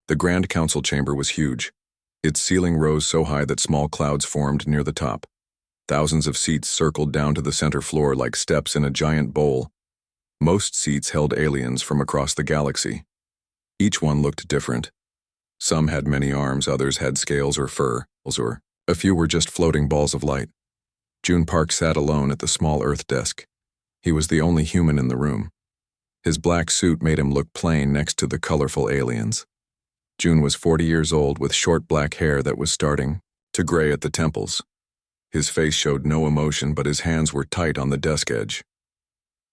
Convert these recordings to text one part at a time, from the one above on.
The Grand Council chamber was huge. Its ceiling rose so high that small clouds formed near the top. Thousands of seats circled down to the center floor like steps in a giant bowl. Most seats held aliens from across the galaxy. Each one looked different. Some had many arms, others had scales or fur, or a few were just floating balls of light. June Park sat alone at the small Earth desk. He was the only human in the room. His black suit made him look plain next to the colorful aliens. June was 40 years old with short black hair that was starting to gray at the temples. His face showed no emotion, but his hands were tight on the desk edge.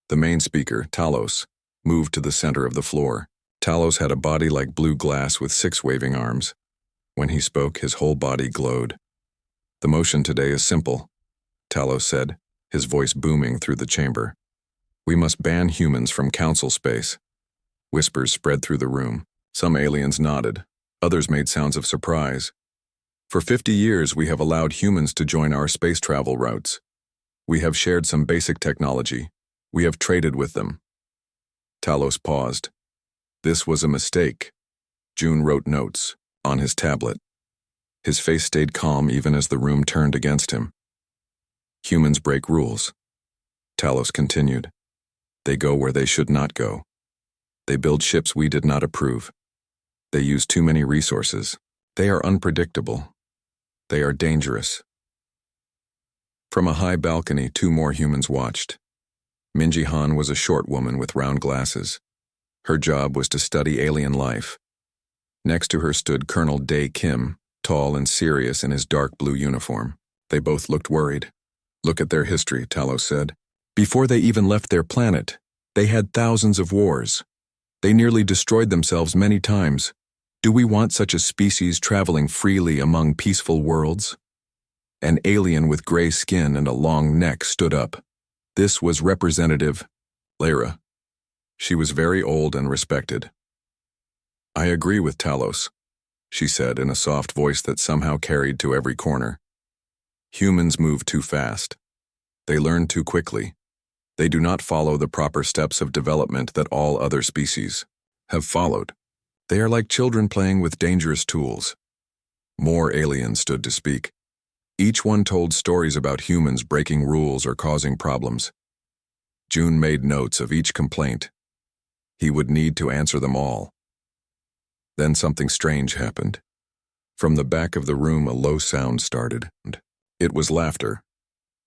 The main speaker, Talos, moved to the center of the floor. Talos had a body like blue glass with 6 waving arms. When he spoke, his whole body glowed. "The motion today is simple," Talos said, his voice booming through the chamber. "We must ban humans from council space." Whispers spread through the room. Some aliens nodded. Others made sounds of surprise. "For 50 years, we have allowed humans to join our space travel routes. We have shared some basic technology. We have traded with them." Talos paused. This was a mistake. June wrote notes on his tablet. His face stayed calm even as the room turned against him. "Humans break rules." Talos continued. "They go where they should not go. They build ships we did not approve. They use too many resources. They are unpredictable. They are dangerous." From a high balcony, 2 more humans watched. Minji Han was a short woman with round glasses. Her job was to study alien life. Next to her stood Colonel Dae Kim, tall and serious in his dark blue uniform. They both looked worried. "Look at their history," Talos said. "Before they even left their planet, they had thousands of wars. They nearly destroyed themselves many times. Do we want such a species traveling freely among peaceful worlds?" An alien with gray skin and a long neck stood up. This was Representative Lyra. She was very old and respected. "I agree with Talos," she said in a soft voice that somehow carried to every corner. "Humans move too fast. They learn too quickly. They do not follow the proper steps of development that all other species have followed. They are like children playing with dangerous tools." More aliens stood to speak. Each one told stories about humans breaking rules or causing problems. June made notes of each complaint. He would need to answer them all. Then something strange happened. From the back of the room, a low sound started. It was laughter.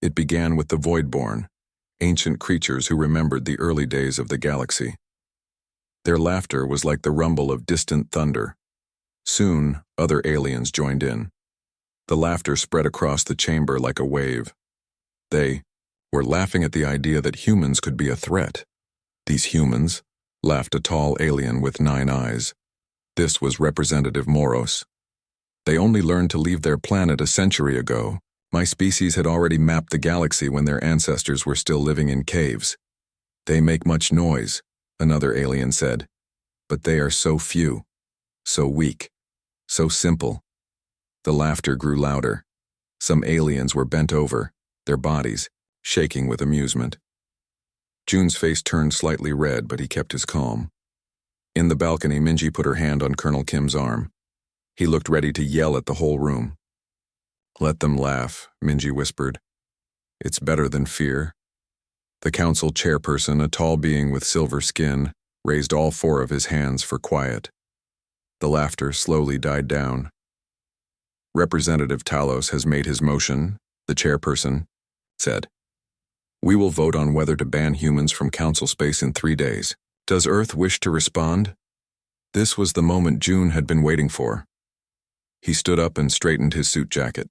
It began with the Voidborn, ancient creatures who remembered the early days of the galaxy. Their laughter was like the rumble of distant thunder. Soon, other aliens joined in. The laughter spread across the chamber like a wave. They were laughing at the idea that humans could be a threat. "These humans," laughed a tall alien with 9 eyes. This was Representative Moros. "They only learned to leave their planet a century ago. My species had already mapped the galaxy when their ancestors were still living in caves. They make much noise," another alien said. "But they are so few, so weak, so simple." The laughter grew louder. Some aliens were bent over, their bodies shaking with amusement. June's face turned slightly red, but he kept his calm. In the balcony, Minji put her hand on Colonel Kim's arm. He looked ready to yell at the whole room. "Let them laugh," Minji whispered. "It's better than fear." The council chairperson, a tall being with silver skin, raised all 4 of his hands for quiet. The laughter slowly died down. "Representative Talos has made his motion," the chairperson said. "We will vote on whether to ban humans from council space in 3 days. Does Earth wish to respond?" This was the moment June had been waiting for. He stood up and straightened his suit jacket.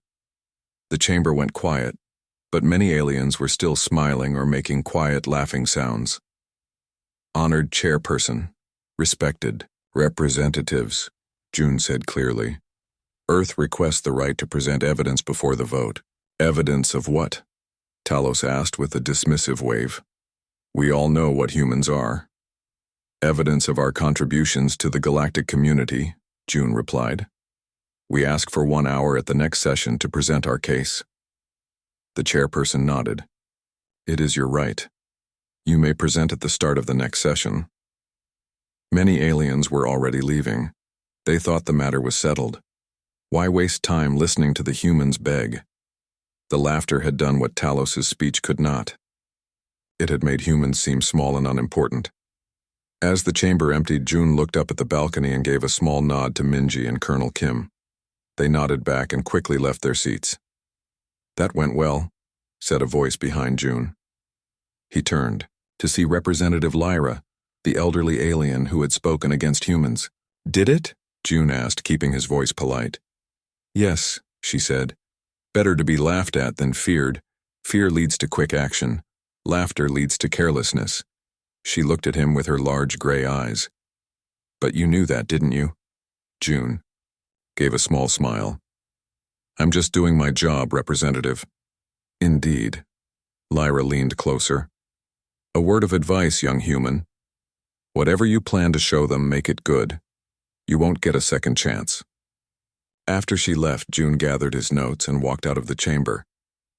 The chamber went quiet, but many aliens were still smiling or making quiet, laughing sounds. "Honored chairperson, respected representatives," June said clearly. "Earth requests the right to present evidence before the vote." "Evidence of what?" Talos asked with a dismissive wave. "We all know what humans are." "Evidence of our contributions to the galactic community," June replied. "We ask for 1 hour at the next session to present our case." The chairperson nodded. "It is your right. You may present at the start of the next session." Many aliens were already leaving. They thought the matter was settled. Why waste time listening to the humans beg? The laughter had done what Talos's speech could not. It had made humans seem small and unimportant. As the chamber emptied, June looked up at the balcony and gave a small nod to Minji and Colonel Kim. They nodded back and quickly left their seats. "That went well," said a voice behind June. He turned to see Representative Lyra, the elderly alien who had spoken against humans. "Did it?" June asked, keeping his voice polite. "Yes," she said. "Better to be laughed at than feared. Fear leads to quick action. Laughter leads to carelessness." She looked at him with her large gray eyes. "But you knew that, didn't you?" June gave a small smile. "I'm just doing my job, Representative." "Indeed." Lyra leaned closer. "A word of advice, young human. Whatever you plan to show them, make it good. You won't get a second chance." After she left, June gathered his notes and walked out of the chamber.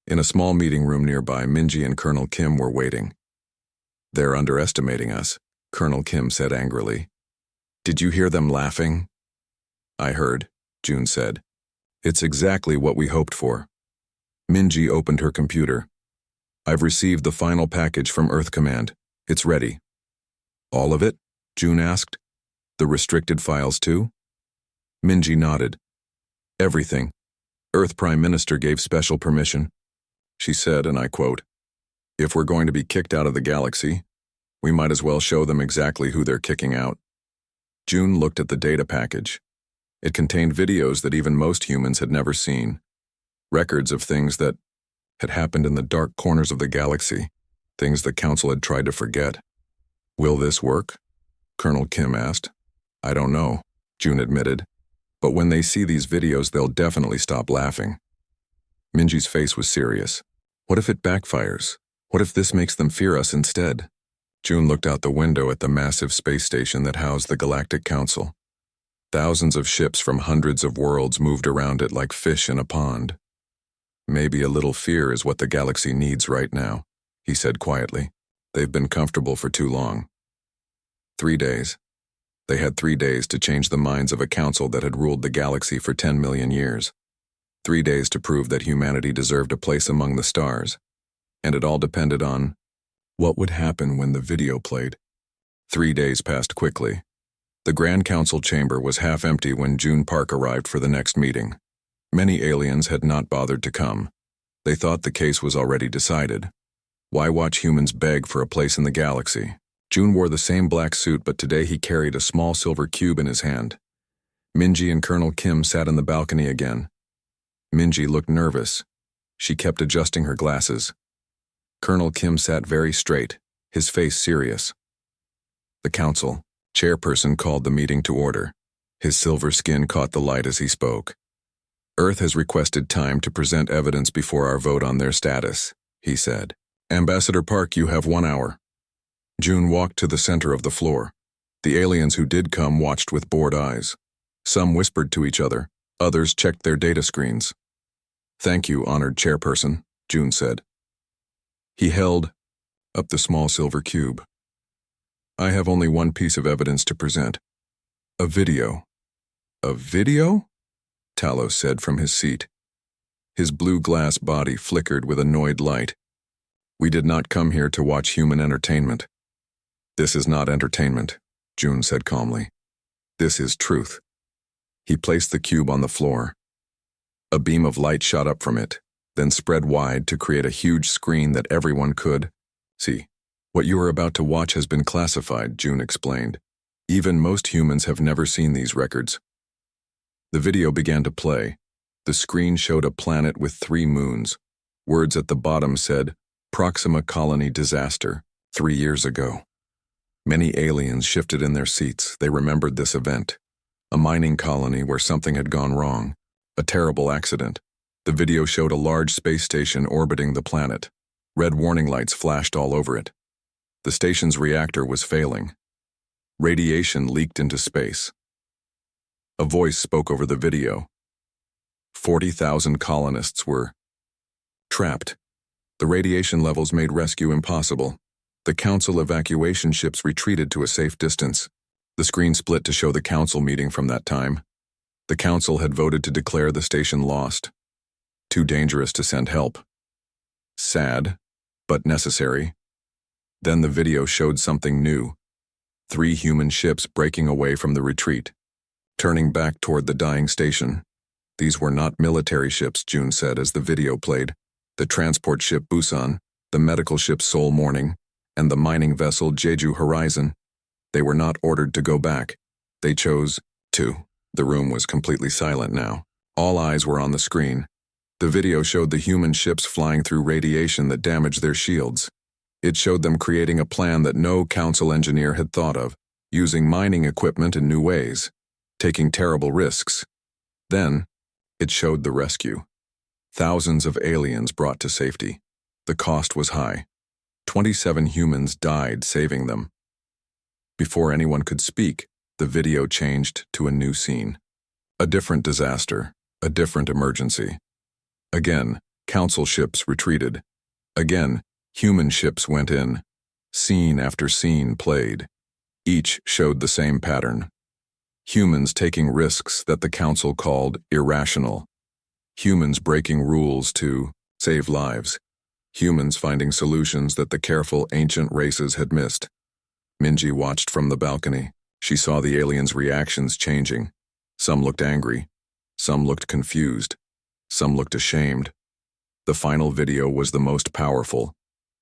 In a small meeting room nearby, Minji and Colonel Kim were waiting. "They're underestimating us," Colonel Kim said angrily. "Did you hear them laughing?" "I heard," June said. "It's exactly what we hoped for." Minji opened her computer. "I've received the final package from Earth Command. It's ready." "All of it?" June asked. "The restricted files too?" Minji nodded. "Everything. Earth Prime Minister gave special permission. She said, and I quote, 'If we're going to be kicked out of the galaxy, we might as well show them exactly who they're kicking out.'" June looked at the data package. It contained videos that even most humans had never seen. Records of things that had happened in the dark corners of the galaxy, things the Council had tried to forget. "Will this work?" Colonel Kim asked. "I don't know," June admitted. "But when they see these videos, they'll definitely stop laughing." Minji's face was serious. "What if it backfires? What if this makes them fear us instead?" June looked out the window at the massive space station that housed the Galactic Council. Thousands of ships from hundreds of worlds moved around it like fish in a pond. "Maybe a little fear is what the galaxy needs right now," he said quietly. "They've been comfortable for too long." 3 days. They had 3 days to change the minds of a council that had ruled the galaxy for 10 million years. 3 days to prove that humanity deserved a place among the stars. And it all depended on what would happen when the video played. 3 days passed quickly. The Grand Council chamber was half empty when June Park arrived for the next meeting. Many aliens had not bothered to come. They thought the case was already decided. Why watch humans beg for a place in the galaxy? June wore the same black suit, but today he carried a small silver cube in his hand. Minji and Colonel Kim sat in the balcony again. Minji looked nervous. She kept adjusting her glasses. Colonel Kim sat very straight, his face serious. The council chairperson called the meeting to order. His silver skin caught the light as he spoke. "Earth has requested time to present evidence before our vote on their status," he said. "Ambassador Park, you have 1 hour." June walked to the center of the floor. The aliens who did come watched with bored eyes. Some whispered to each other, others checked their data screens. "Thank you, honored chairperson," June said. He held up the small silver cube. "I have only one piece of evidence to present. A video." "A video?" Talos said from his seat. His blue glass body flickered with annoyed light. "We did not come here to watch human entertainment." "This is not entertainment," June said calmly. "This is truth." He placed the cube on the floor. A beam of light shot up from it, then spread wide to create a huge screen that everyone could see. "What you are about to watch has been classified," June explained. "Even most humans have never seen these records." The video began to play. The screen showed a planet with 3 moons. Words at the bottom said, "Proxima Colony Disaster, 3 years ago." Many aliens shifted in their seats. They remembered this event. A mining colony where something had gone wrong. A terrible accident. The video showed a large space station orbiting the planet. Red warning lights flashed all over it. The station's reactor was failing. Radiation leaked into space. A voice spoke over the video. 40,000 colonists were trapped. The radiation levels made rescue impossible. The council evacuation ships retreated to a safe distance. The screen split to show the council meeting from that time. The council had voted to declare the station lost. Too dangerous to send help. Sad, but necessary. Then the video showed something new. 3 human ships breaking away from the retreat, turning back toward the dying station. These were not military ships, June said as the video played. The transport ship Busan, the medical ship Seoul Morning, and the mining vessel Jeju Horizon. They were not ordered to go back. They chose to. The room was completely silent now. All eyes were on the screen. The video showed the human ships flying through radiation that damaged their shields. It showed them creating a plan that no council engineer had thought of, using mining equipment in new ways, taking terrible risks. Then, it showed the rescue. Thousands of aliens brought to safety. The cost was high. 27 humans died saving them. Before anyone could speak, the video changed to a new scene. A different disaster, a different emergency. Again, council ships retreated. Again, human ships went in. Scene after scene played. Each showed the same pattern. Humans taking risks that the council called irrational. Humans breaking rules to save lives. Humans finding solutions that the careful ancient races had missed. Minji watched from the balcony. She saw the aliens' reactions changing. Some looked angry. Some looked confused. Some looked ashamed. The final video was the most powerful.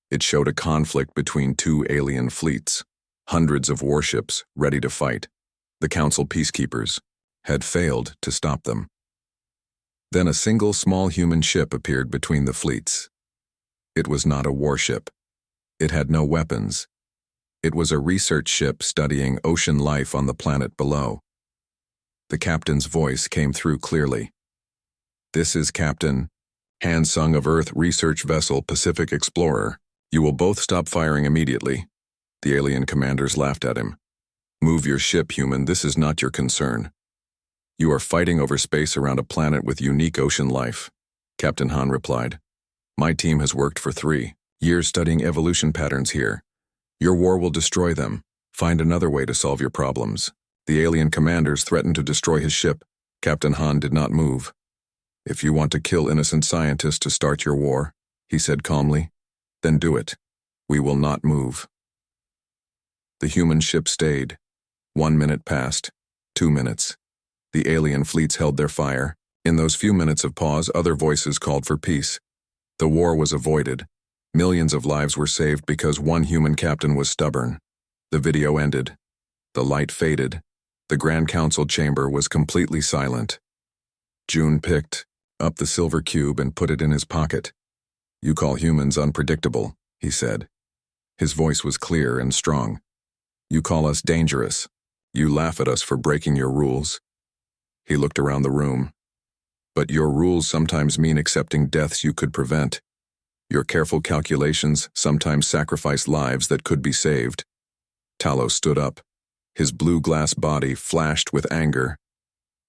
It showed a conflict between 2 alien fleets. Hundreds of warships ready to fight. The council peacekeepers had failed to stop them. Then a single small human ship appeared between the fleets. It was not a warship. It had no weapons. It was a research ship studying ocean life on the planet below. The captain's voice came through clearly. "This is Captain Hansung of Earth Research Vessel Pacific Explorer. You will both stop firing immediately." The alien commanders laughed at him. "Move your ship, human. This is not your concern. You are fighting over space around a planet with unique ocean life." Captain Han replied. "My team has worked for 3 years studying evolution patterns here. Your war will destroy them. Find another way to solve your problems." The alien commanders threatened to destroy his ship. Captain Han did not move. "If you want to kill innocent scientists to start your war," he said calmly, "then do it. We will not move." The human ship stayed. 1 minute passed. 2 minutes. The alien fleets held their fire. In those few minutes of pause, other voices called for peace. The war was avoided. Millions of lives were saved because one human captain was stubborn. The video ended. The light faded. The Grand Council chamber was completely silent. June picked up the silver cube and put it in his pocket. "You call humans unpredictable," he said. His voice was clear and strong. "You call us dangerous. You laugh at us for breaking your rules." He looked around the room. "But your rules sometimes mean accepting deaths you could prevent. Your careful calculations sometimes sacrifice lives that could be saved." Talos stood up. His blue glass body flashed with anger.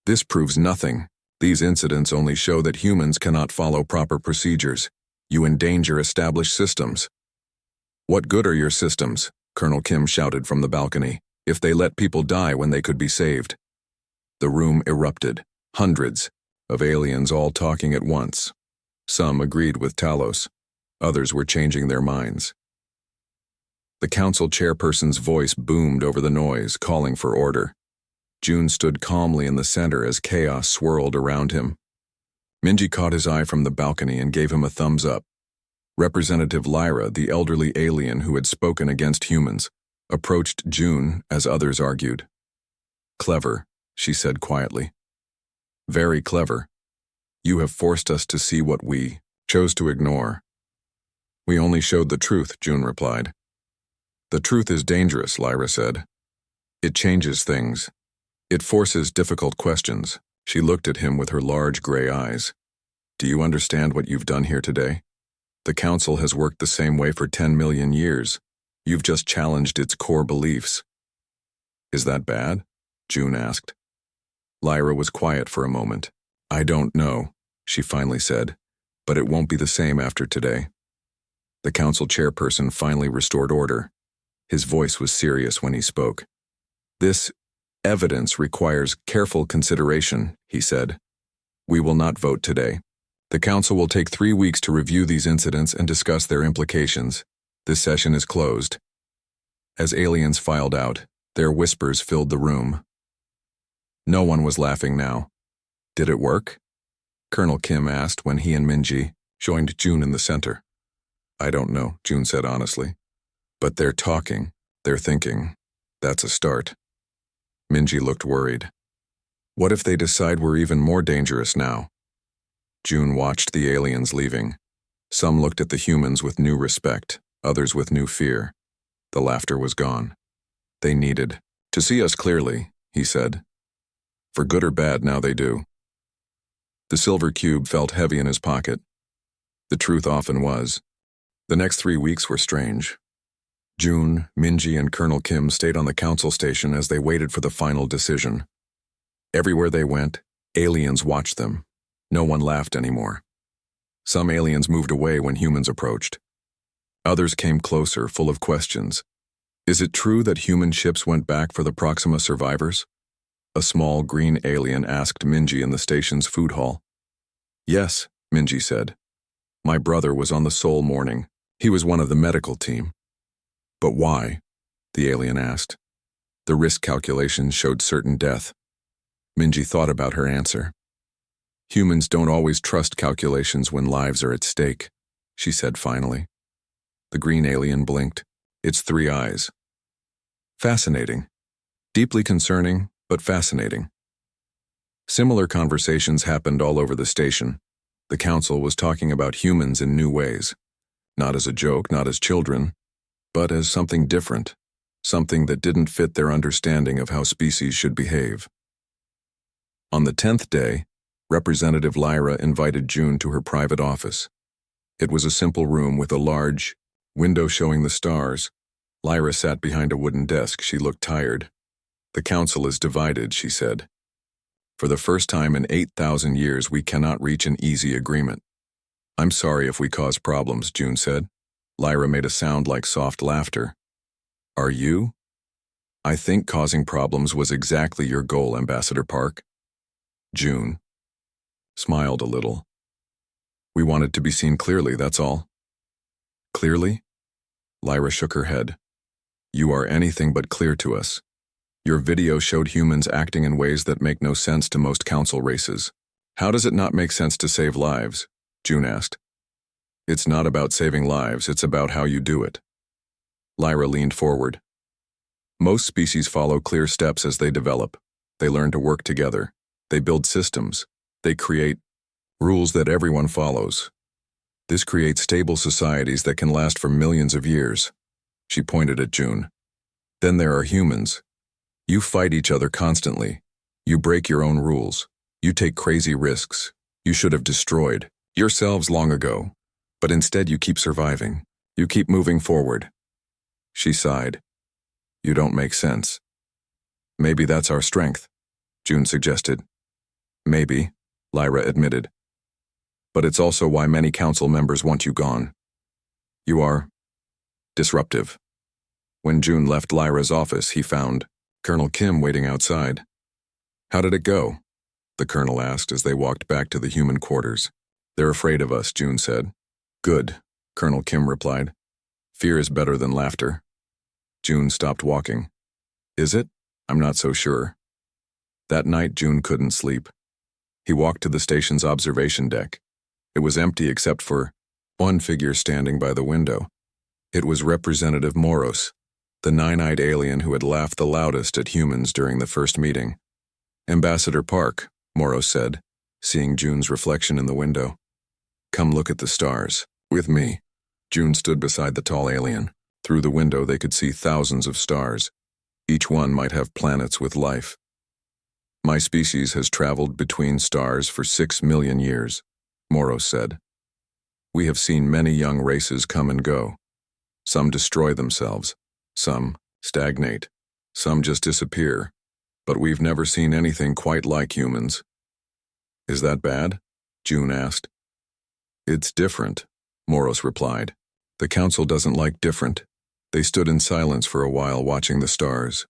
"This proves nothing. These incidents only show that humans cannot follow proper procedures. You endanger established systems." "What good are your systems?" Colonel Kim shouted from the balcony, "if they let people die when they could be saved?" The room erupted. Hundreds of aliens all talking at once. Some agreed with Talos. Others were changing their minds. The council chairperson's voice boomed over the noise, calling for order. June stood calmly in the center as chaos swirled around him. Minji caught his eye from the balcony and gave him a thumbs up. Representative Lyra, the elderly alien who had spoken against humans, approached June as others argued. "Clever," she said quietly. "Very clever. You have forced us to see what we chose to ignore." "We only showed the truth," June replied. "The truth is dangerous," Lyra said. "It changes things. It forces difficult questions." She looked at him with her large gray eyes. "Do you understand what you've done here today? The council has worked the same way for 10 million years. You've just challenged its core beliefs." "Is that bad?" June asked. Lyra was quiet for a moment. "I don't know," she finally said, "but it won't be the same after today." The council chairperson finally restored order. His voice was serious when he spoke. "This Evidence requires careful consideration, he said. We will not vote today. The council will take 3 weeks to review these incidents and discuss their implications. This session is closed. As aliens filed out, their whispers filled the room. No one was laughing now. Did it work? Colonel Kim asked when he and Minji joined June in the center. I don't know, June said honestly. But they're talking, they're thinking. That's a start. Minji looked worried. What if they decide we're even more dangerous now? June watched the aliens leaving. Some looked at the humans with new respect, others with new fear. The laughter was gone. They needed to see us clearly, he said. For good or bad, now they do. The silver cube felt heavy in his pocket. The truth often was. The next 3 weeks were strange. June, Minji, and Colonel Kim stayed on the council station as they waited for the final decision. Everywhere they went, aliens watched them. No one laughed anymore. Some aliens moved away when humans approached. Others came closer, full of questions. Is it true that human ships went back for the Proxima survivors? A small green alien asked Minji in the station's food hall. Yes, Minji said. My brother was on the Seoul morning. He was one of the medical team. But why? The alien asked. The risk calculations showed certain death. Minji thought about her answer. Humans don't always trust calculations when lives are at stake, she said finally. The green alien blinked, its 3 eyes. Fascinating. Deeply concerning, but fascinating. Similar conversations happened all over the station. The council was talking about humans in new ways. Not as a joke, not as children, but as something different, something that didn't fit their understanding of how species should behave. On the 10th day, Representative Lyra invited June to her private office. It was a simple room with a large window showing the stars. Lyra sat behind a wooden desk. She looked tired. The council is divided, she said. For the first time in 8,000 years, we cannot reach an easy agreement. I'm sorry if we cause problems, June said. Lyra made a sound like soft laughter. Are you? I think causing problems was exactly your goal, Ambassador Park. June smiled a little. We wanted to be seen clearly, that's all. Clearly? Lyra shook her head. You are anything but clear to us. Your video showed humans acting in ways that make no sense to most council races. How does it not make sense to save lives? June asked. It's not about saving lives, it's about how you do it. Lyra leaned forward. Most species follow clear steps as they develop. They learn to work together. They build systems. They create rules that everyone follows. This creates stable societies that can last for millions of years. She pointed at June. Then there are humans. You fight each other constantly. You break your own rules. You take crazy risks. You should have destroyed yourselves long ago. But instead you keep surviving. You keep moving forward. She sighed. You don't make sense. Maybe that's our strength, June suggested. Maybe, Lyra admitted. But it's also why many council members want you gone. You are disruptive. When June left Lyra's office, he found Colonel Kim waiting outside. How did it go? The colonel asked as they walked back to the human quarters. They're afraid of us, June said. Good, Colonel Kim replied. Fear is better than laughter. June stopped walking. Is it? I'm not so sure. That night, June couldn't sleep. He walked to the station's observation deck. It was empty except for one figure standing by the window. It was Representative Moros, the 9-eyed alien who had laughed the loudest at humans during the first meeting. Ambassador Park, Moros said, seeing June's reflection in the window. Come look at the stars. With me. June stood beside the tall alien. Through the window they could see thousands of stars. Each one might have planets with life. My species has traveled between stars for 6 million years, Moros said. We have seen many young races come and go. Some destroy themselves. Some stagnate. Some just disappear. But we've never seen anything quite like humans. Is that bad? June asked. It's different, Moros replied. The council doesn't like different. They stood in silence for a while watching the stars.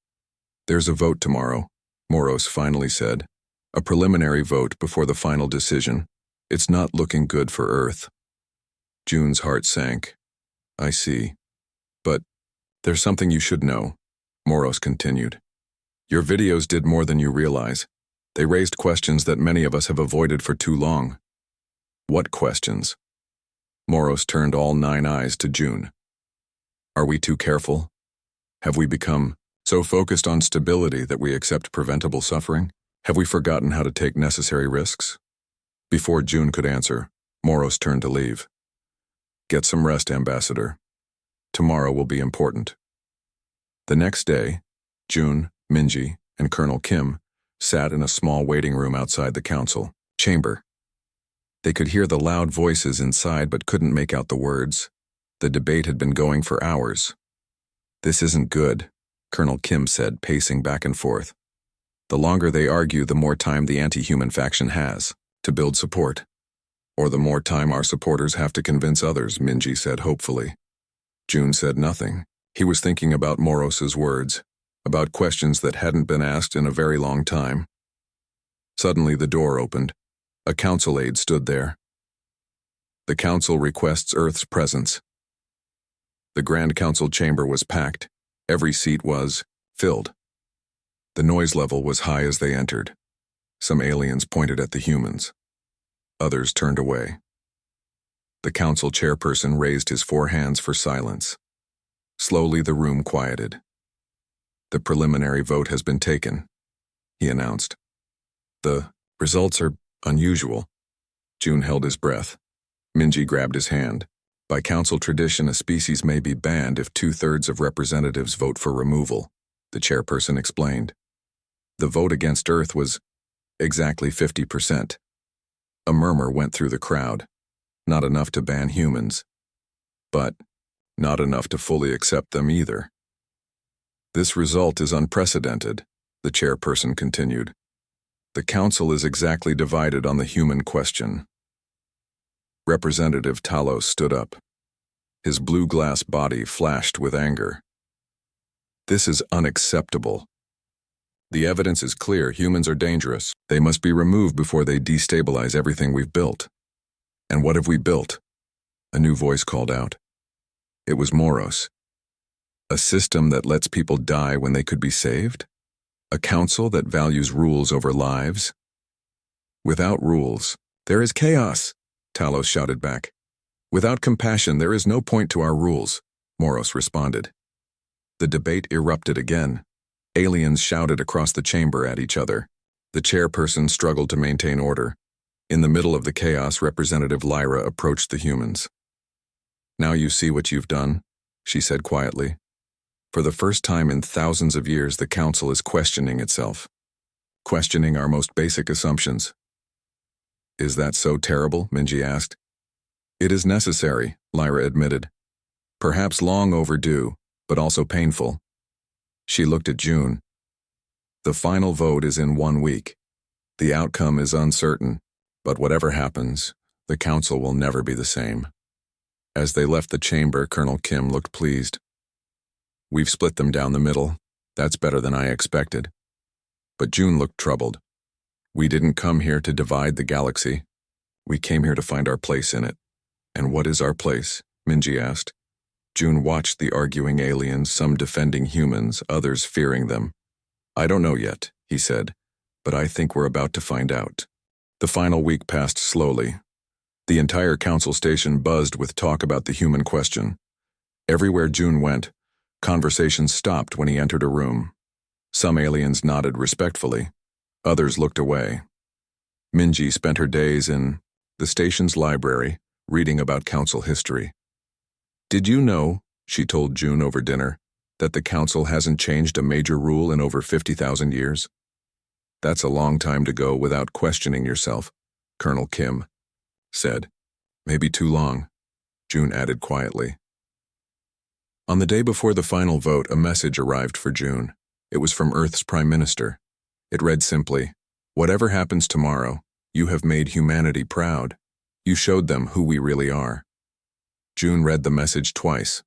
There's a vote tomorrow, Moros finally said. A preliminary vote before the final decision. It's not looking good for Earth. June's heart sank. I see. But there's something you should know, Moros continued. Your videos did more than you realize. They raised questions that many of us have avoided for too long. What questions? Moros turned all 9 eyes to June. Are we too careful? Have we become so focused on stability that we accept preventable suffering? Have we forgotten how to take necessary risks? Before June could answer, Moros turned to leave. Get some rest, Ambassador. Tomorrow will be important. The next day, June, Minji, and Colonel Kim sat in a small waiting room outside the council chamber. They could hear the loud voices inside but couldn't make out the words. The debate had been going for hours. This isn't good, Colonel Kim said, pacing back and forth. The longer they argue, the more time the anti-human faction has to build support. Or the more time our supporters have to convince others, Minji said hopefully. June said nothing. He was thinking about Moros's words, about questions that hadn't been asked in a very long time. Suddenly the door opened. A council aide stood there. The council requests Earth's presence. The Grand Council chamber was packed. Every seat was filled. The noise level was high as they entered. Some aliens pointed at the humans. Others turned away. The council chairperson raised his 4 hands for silence. Slowly the room quieted. The preliminary vote has been taken, he announced. The results are unusual. June held his breath. Minji grabbed his hand. By council tradition, a species may be banned if 2/3 of representatives vote for removal, the chairperson explained. The vote against Earth was exactly 50%. A murmur went through the crowd. Not enough to ban humans, but not enough to fully accept them either. This result is unprecedented, the chairperson continued. The council is exactly divided on the human question. Representative Talos stood up. His blue glass body flashed with anger. This is unacceptable. The evidence is clear. Humans are dangerous. They must be removed before they destabilize everything we've built. And what have we built? A new voice called out. It was Moros. A system that lets people die when they could be saved? A council that values rules over lives? Without rules, there is chaos, Talos shouted back. Without compassion, there is no point to our rules, Moros responded. The debate erupted again. Aliens shouted across the chamber at each other. The chairperson struggled to maintain order. In the middle of the chaos, Representative Lyra approached the humans. Now you see what you've done, she said quietly. For the first time in thousands of years, the council is questioning itself. Questioning our most basic assumptions. Is that so terrible? Minji asked. It is necessary, Lyra admitted. Perhaps long overdue, but also painful. She looked at June. The final vote is in 1 week. The outcome is uncertain, but whatever happens, the council will never be the same. As they left the chamber, Colonel Kim looked pleased. We've split them down the middle. That's better than I expected. But June looked troubled. We didn't come here to divide the galaxy. We came here to find our place in it. And what is our place? Minji asked. June watched the arguing aliens, some defending humans, others fearing them. I don't know yet, he said, but I think we're about to find out. The final week passed slowly. The entire council station buzzed with talk about the human question. Everywhere June went, conversations stopped when he entered a room. Some aliens nodded respectfully. Others looked away. Minji spent her days in the station's library, reading about council history. Did you know, she told June over dinner, that the council hasn't changed a major rule in over 50,000 years? That's a long time to go without questioning yourself, Colonel Kim said. Maybe too long, June added quietly. On the day before the final vote, a message arrived for June. It was from Earth's Prime Minister. It read simply, "Whatever happens tomorrow, you have made humanity proud. You showed them who we really are." June read the message twice.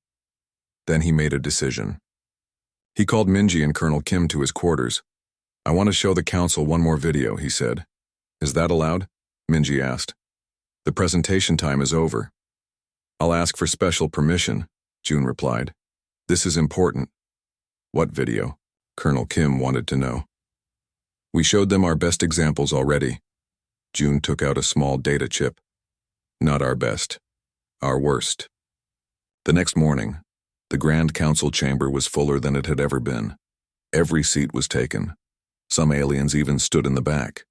Then he made a decision. He called Minji and Colonel Kim to his quarters. I want to show the council one more video, he said. Is that allowed? Minji asked. The presentation time is over. I'll ask for special permission, June replied. This is important. What video? Colonel Kim wanted to know. We showed them our best examples already. June took out a small data chip. Not our best. Our worst. The next morning, the Grand Council chamber was fuller than it had ever been. Every seat was taken. Some aliens even stood in the back.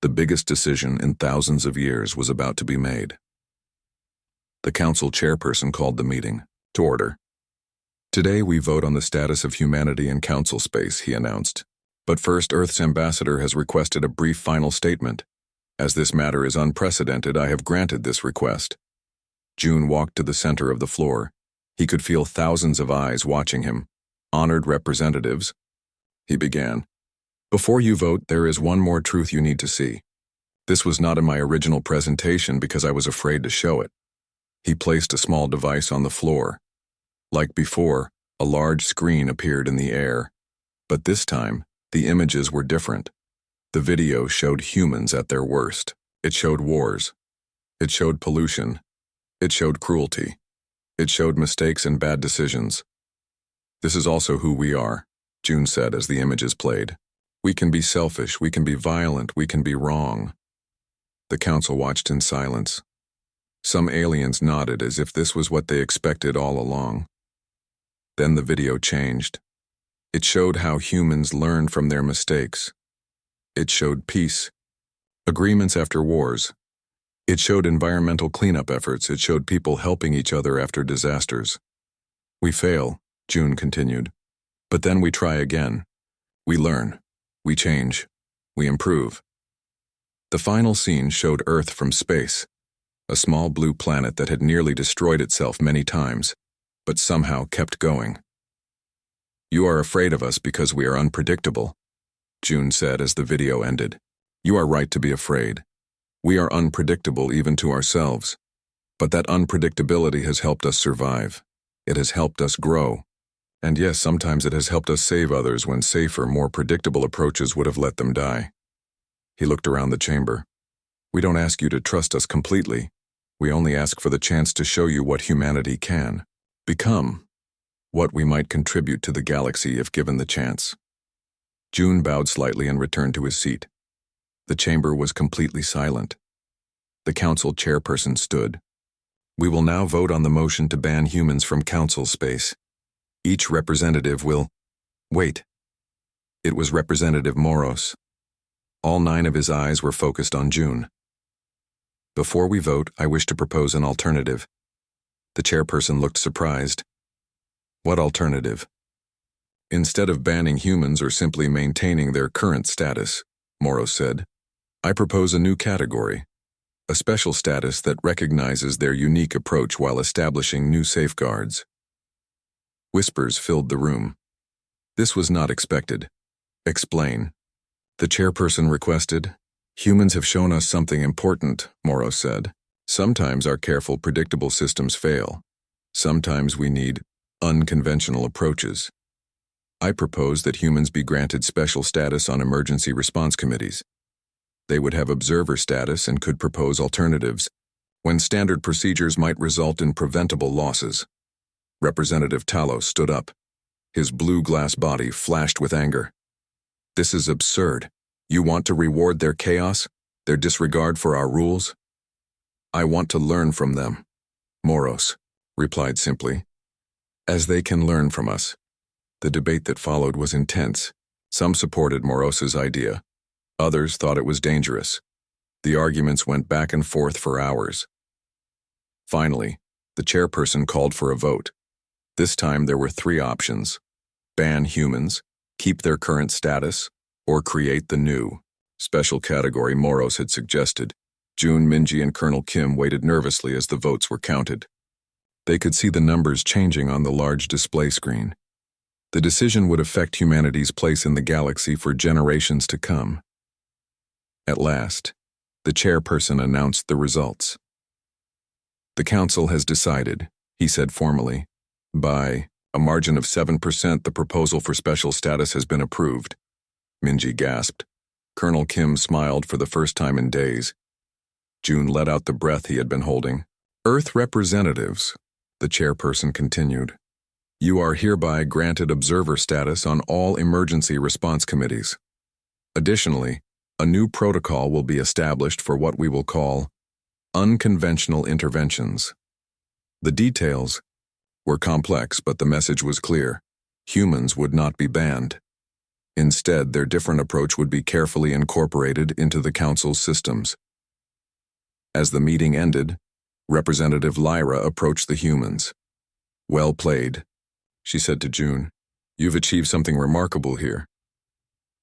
The biggest decision in thousands of years was about to be made. The council chairperson called the meeting to order. Today we vote on the status of humanity in council space, he announced. But first, Earth's ambassador has requested a brief final statement. As this matter is unprecedented, I have granted this request. June walked to the center of the floor. He could feel thousands of eyes watching him. Honored representatives. He began. Before you vote, there is one more truth you need to see. This was not in my original presentation because I was afraid to show it. He placed a small device on the floor. Like before, a large screen appeared in the air. But this time, the images were different. The video showed humans at their worst. It showed wars. It showed pollution. It showed cruelty. It showed mistakes and bad decisions. This is also who we are, June said as the images played. We can be selfish, we can be violent, we can be wrong. The council watched in silence. Some aliens nodded as if this was what they expected all along. Then the video changed. It showed how humans learn from their mistakes. It showed peace, agreements after wars. It showed environmental cleanup efforts. It showed people helping each other after disasters. We fail, June continued. But then we try again. We learn. We change. We improve. The final scene showed Earth from space, a small blue planet that had nearly destroyed itself many times, but somehow kept going. You are afraid of us because we are unpredictable, June said as the video ended. You are right to be afraid. We are unpredictable even to ourselves. But that unpredictability has helped us survive. It has helped us grow. And yes, sometimes it has helped us save others when safer, more predictable approaches would have let them die. He looked around the chamber. We don't ask you to trust us completely. We only ask for the chance to show you what humanity can become, what we might contribute to the galaxy if given the chance. June bowed slightly and returned to his seat. The chamber was completely silent. The council chairperson stood. We will now vote on the motion to ban humans from council space. Each representative will... Wait. It was Representative Moros. All 9 of his eyes were focused on June. Before we vote, I wish to propose an alternative. The chairperson looked surprised. What alternative? Instead of banning humans or simply maintaining their current status, Moros said, I propose a new category, a special status that recognizes their unique approach while establishing new safeguards. Whispers filled the room. This was not expected. Explain. The chairperson requested. Humans have shown us something important, Moros said. Sometimes our careful, predictable systems fail. Sometimes we need unconventional approaches. I propose that humans be granted special status on emergency response committees. They would have observer status and could propose alternatives when standard procedures might result in preventable losses. Representative Talos stood up. His blue glass body flashed with anger. This is absurd. You want to reward their chaos, their disregard for our rules? I want to learn from them, Moros replied simply. As they can learn from us. The debate that followed was intense. Some supported Moros's idea. Others thought it was dangerous. The arguments went back and forth for hours. Finally, the chairperson called for a vote. This time there were 3 options. Ban humans, keep their current status, or create the new, special category Moros had suggested. June, Minji, and Colonel Kim waited nervously as the votes were counted. They could see the numbers changing on the large display screen. The decision would affect humanity's place in the galaxy for generations to come. At last, the chairperson announced the results. The council has decided, he said formally. By a margin of 7%, the proposal for special status has been approved. Minji gasped. Colonel Kim smiled for the first time in days. June let out the breath he had been holding. Earth representatives, the chairperson continued. You are hereby granted observer status on all emergency response committees. Additionally, a new protocol will be established for what we will call unconventional interventions. The details were complex, but the message was clear. Humans would not be banned. Instead, their different approach would be carefully incorporated into the Council's systems. As the meeting ended, Representative Lyra approached the humans. Well played, she said to June. You've achieved something remarkable here.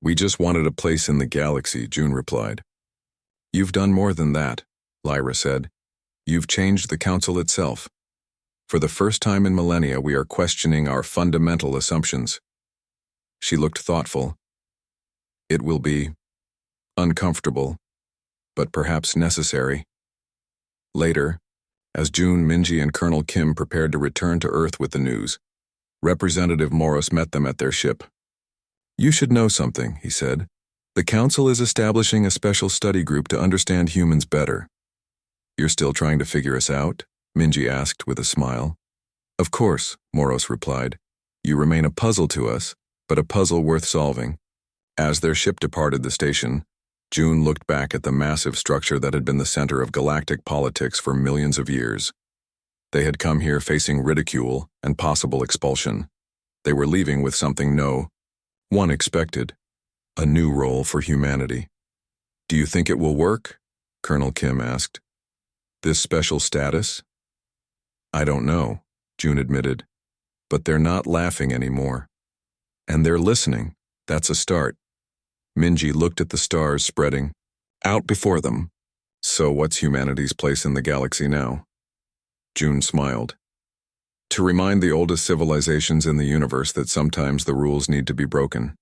We just wanted a place in the galaxy, June replied. You've done more than that, Lyra said. You've changed the Council itself. For the first time in millennia, we are questioning our fundamental assumptions. She looked thoughtful. It will be uncomfortable, but perhaps necessary. Later, as June, Minji, and Colonel Kim prepared to return to Earth with the news, Representative Morris met them at their ship. You should know something, he said. The Council is establishing a special study group to understand humans better. You're still trying to figure us out? Minji asked with a smile. Of course, Morris replied. You remain a puzzle to us, but a puzzle worth solving. As their ship departed the station, June looked back at the massive structure that had been the center of galactic politics for millions of years. They had come here facing ridicule and possible expulsion. They were leaving with something no one expected, a new role for humanity. Do you think it will work? Colonel Kim asked. This special status? I don't know, June admitted, but they're not laughing anymore. And they're listening. That's a start. Minji looked at the stars spreading out before them. So what's humanity's place in the galaxy now? June smiled. To remind the oldest civilizations in the universe that sometimes the rules need to be broken.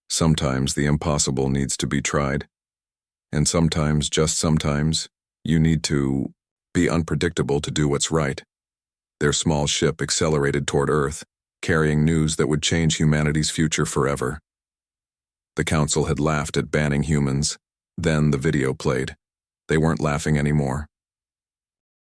Sometimes the impossible needs to be tried. And sometimes, just sometimes, you need to be unpredictable to do what's right. Their small ship accelerated toward Earth, carrying news that would change humanity's future forever. The Council had laughed at banning humans. Then the video played. They weren't laughing anymore.